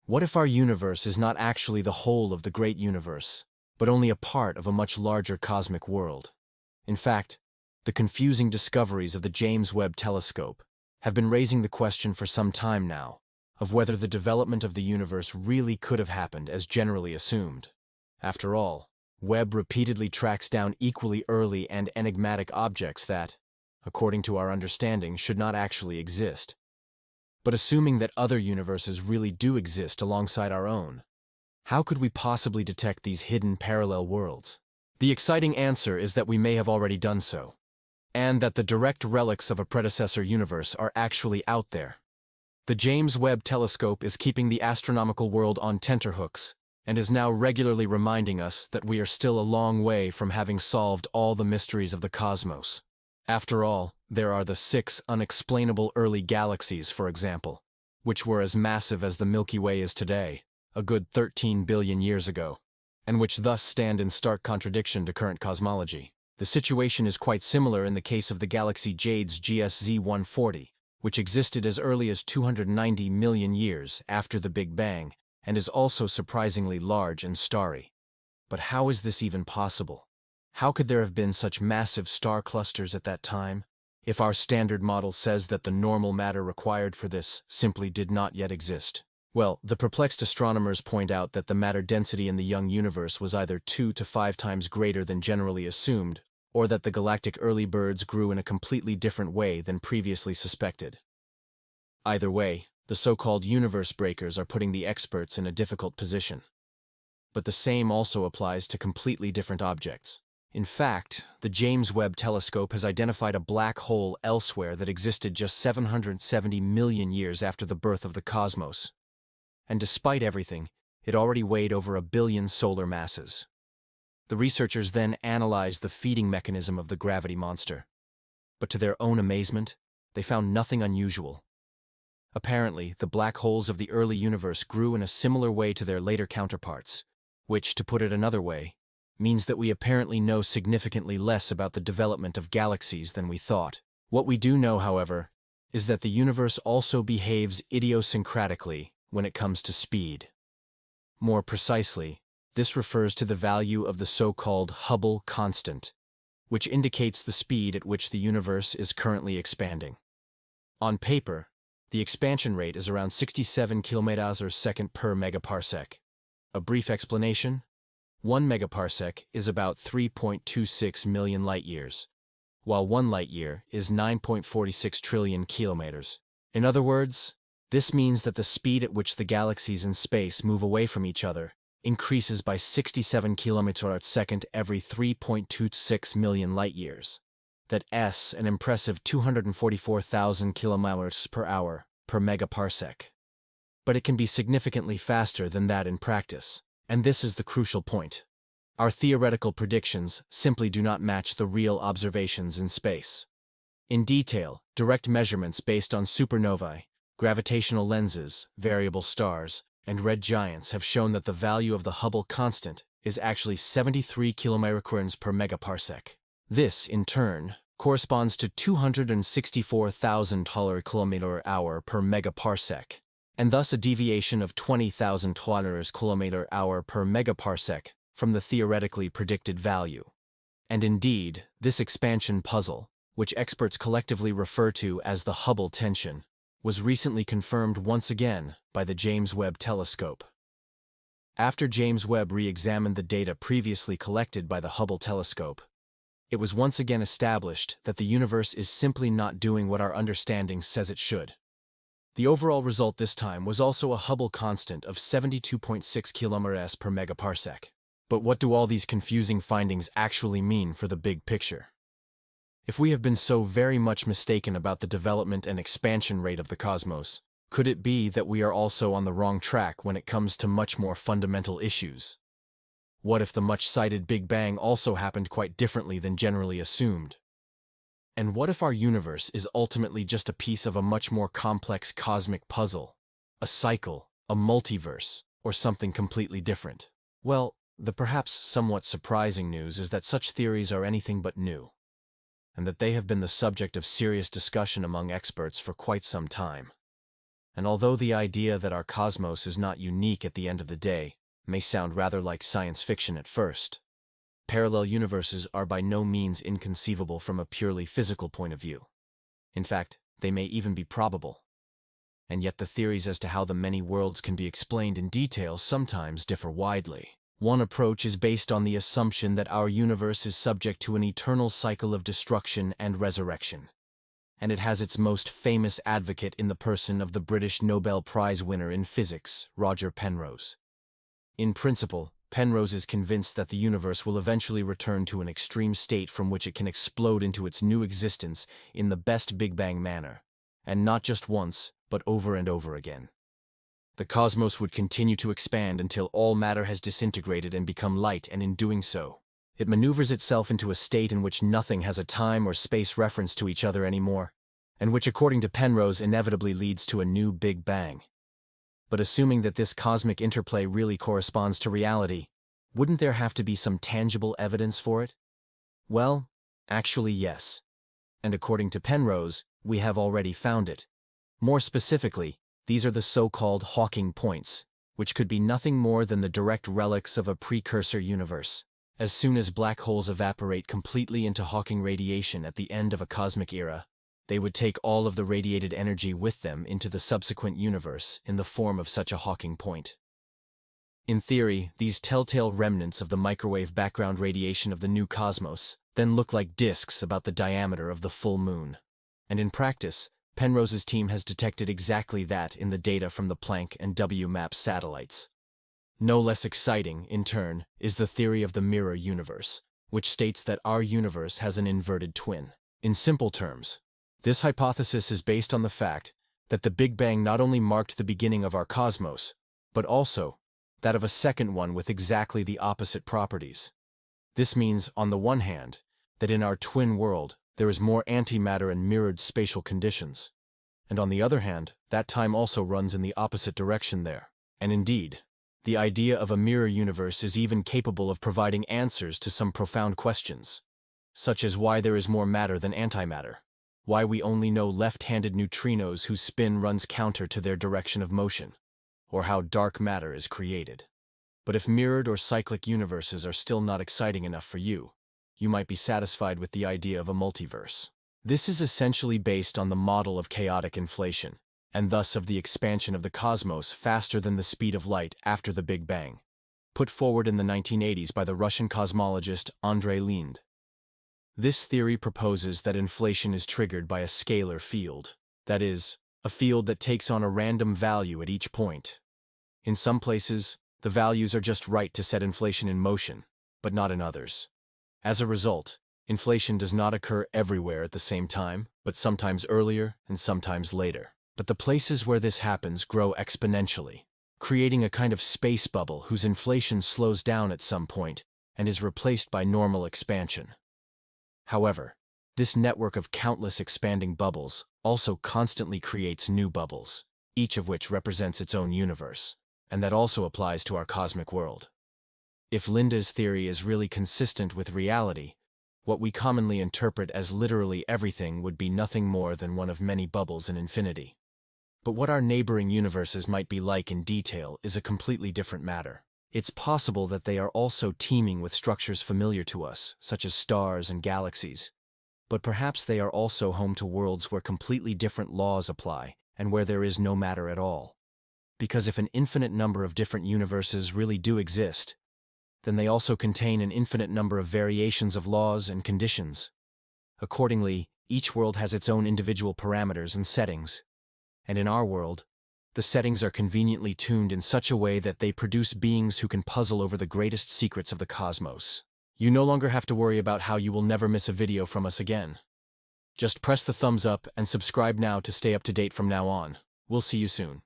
What if our universe is not actually the whole of the great universe, but only a part of a much larger cosmic world? In fact, the confusing discoveries of the James Webb Telescope have been raising the question for some time now of whether the development of the universe really could have happened as generally assumed. After all, Webb repeatedly tracks down equally early and enigmatic objects that, according to our understanding, should not actually exist. But assuming that other universes really do exist alongside our own, how could we possibly detect these hidden parallel worlds? The exciting answer is that we may have already done so, and that the direct relics of a predecessor universe are actually out there. The James Webb Telescope is keeping the astronomical world on tenterhooks and is now regularly reminding us that we are still a long way from having solved all the mysteries of the cosmos. After all, there are the 6 unexplainable early galaxies, for example, which were as massive as the Milky Way is today, a good 13 billion years ago, and which thus stand in stark contradiction to current cosmology. The situation is quite similar in the case of the galaxy JWST 140, which existed as early as 290 million years after the Big Bang and is also surprisingly large and starry. But how is this even possible? How could there have been such massive star clusters at that time, if our standard model says that the normal matter required for this simply did not yet exist? Well, the perplexed astronomers point out that the matter density in the young universe was either 2 to 5 times greater than generally assumed, or that the galactic early birds grew in a completely different way than previously suspected. Either way, the so-called universe breakers are putting the experts in a difficult position. But the same also applies to completely different objects. In fact, the James Webb Telescope has identified a black hole elsewhere that existed just 770 million years after the birth of the cosmos. And despite everything, it already weighed over 1 billion solar masses. The researchers then analyzed the feeding mechanism of the gravity monster. But to their own amazement, they found nothing unusual. Apparently, the black holes of the early universe grew in a similar way to their later counterparts, which, to put it another way, means that we apparently know significantly less about the development of galaxies than we thought. What we do know, however, is that the universe also behaves idiosyncratically when it comes to speed. More precisely, this refers to the value of the so-called Hubble constant, which indicates the speed at which the universe is currently expanding. On paper, the expansion rate is around 67 km/s per megaparsec. A brief explanation: 1 megaparsec is about 3.26 million light-years, while 1 light-year is 9.46 trillion kilometers. In other words, this means that the speed at which the galaxies in space move away from each other increases by 67 km/s every 3.26 million light-years. That's an impressive 244,000 km/h per megaparsec. But it can be significantly faster than that in practice, and this is the crucial point. Our theoretical predictions simply do not match the real observations in space. In detail, direct measurements based on supernovae, gravitational lenses, variable stars, and red giants have shown that the value of the Hubble constant is actually 73 km per megaparsec. This, in turn, corresponds to 264,000 km/h per megaparsec, and thus a deviation of 20,000 km/h per megaparsec from the theoretically predicted value. And indeed, this expansion puzzle, which experts collectively refer to as the Hubble tension, was recently confirmed once again by the James Webb Telescope. After James Webb re-examined the data previously collected by the Hubble telescope, it was once again established that the universe is simply not doing what our understanding says it should. The overall result this time was also a Hubble constant of 72.6 km/s per megaparsec. But what do all these confusing findings actually mean for the big picture? If we have been so very much mistaken about the development and expansion rate of the cosmos, could it be that we are also on the wrong track when it comes to much more fundamental issues? What if the much-cited Big Bang also happened quite differently than generally assumed? And what if our universe is ultimately just a piece of a much more complex cosmic puzzle, a cycle, a multiverse, or something completely different? Well, the perhaps somewhat surprising news is that such theories are anything but new, and that they have been the subject of serious discussion among experts for quite some time. And although the idea that our cosmos is not unique at the end of the day may sound rather like science fiction at first, parallel universes are by no means inconceivable from a purely physical point of view. In fact, they may even be probable. And yet the theories as to how the many worlds can be explained in detail sometimes differ widely. One approach is based on the assumption that our universe is subject to an eternal cycle of destruction and resurrection, and it has its most famous advocate in the person of the British Nobel Prize winner in physics, Roger Penrose. In principle, Penrose is convinced that the universe will eventually return to an extreme state from which it can explode into its new existence in the best Big Bang manner, and not just once, but over and over again. The cosmos would continue to expand until all matter has disintegrated and become light, and in doing so, it maneuvers itself into a state in which nothing has a time or space reference to each other anymore, and which, according to Penrose, inevitably leads to a new Big Bang. But assuming that this cosmic interplay really corresponds to reality, wouldn't there have to be some tangible evidence for it? Well, actually yes. And according to Penrose, we have already found it. More specifically, these are the so-called Hawking points, which could be nothing more than the direct relics of a precursor universe. As soon as black holes evaporate completely into Hawking radiation at the end of a cosmic era, they would take all of the radiated energy with them into the subsequent universe in the form of such a Hawking point. In theory, these telltale remnants of the microwave background radiation of the new cosmos then look like disks about the diameter of the full moon. And in practice, Penrose's team has detected exactly that in the data from the Planck and WMAP satellites. No less exciting, in turn, is the theory of the mirror universe, which states that our universe has an inverted twin. In simple terms, this hypothesis is based on the fact that the Big Bang not only marked the beginning of our cosmos, but also that of a second one with exactly the opposite properties. This means, on the one hand, that in our twin world there is more antimatter and mirrored spatial conditions, and on the other hand, that time also runs in the opposite direction there. And indeed, the idea of a mirror universe is even capable of providing answers to some profound questions, such as why there is more matter than antimatter, why we only know left-handed neutrinos whose spin runs counter to their direction of motion, or how dark matter is created. But if mirrored or cyclic universes are still not exciting enough for you, you might be satisfied with the idea of a multiverse. This is essentially based on the model of chaotic inflation, and thus of the expansion of the cosmos faster than the speed of light after the Big Bang, put forward in the 1980s by the Russian cosmologist Andrei Lind. This theory proposes that inflation is triggered by a scalar field, that is, a field that takes on a random value at each point. In some places, the values are just right to set inflation in motion, but not in others. As a result, inflation does not occur everywhere at the same time, but sometimes earlier and sometimes later. But the places where this happens grow exponentially, creating a kind of space bubble whose inflation slows down at some point and is replaced by normal expansion. However, this network of countless expanding bubbles also constantly creates new bubbles, each of which represents its own universe, and that also applies to our cosmic world. If Linda's theory is really consistent with reality, what we commonly interpret as literally everything would be nothing more than one of many bubbles in infinity. But what our neighboring universes might be like in detail is a completely different matter. It's possible that they are also teeming with structures familiar to us, such as stars and galaxies. But perhaps they are also home to worlds where completely different laws apply and where there is no matter at all. Because if an infinite number of different universes really do exist, then they also contain an infinite number of variations of laws and conditions. Accordingly, each world has its own individual parameters and settings. And in our world, the settings are conveniently tuned in such a way that they produce beings who can puzzle over the greatest secrets of the cosmos. You no longer have to worry about how you will never miss a video from us again. Just press the thumbs up and subscribe now to stay up to date from now on. We'll see you soon.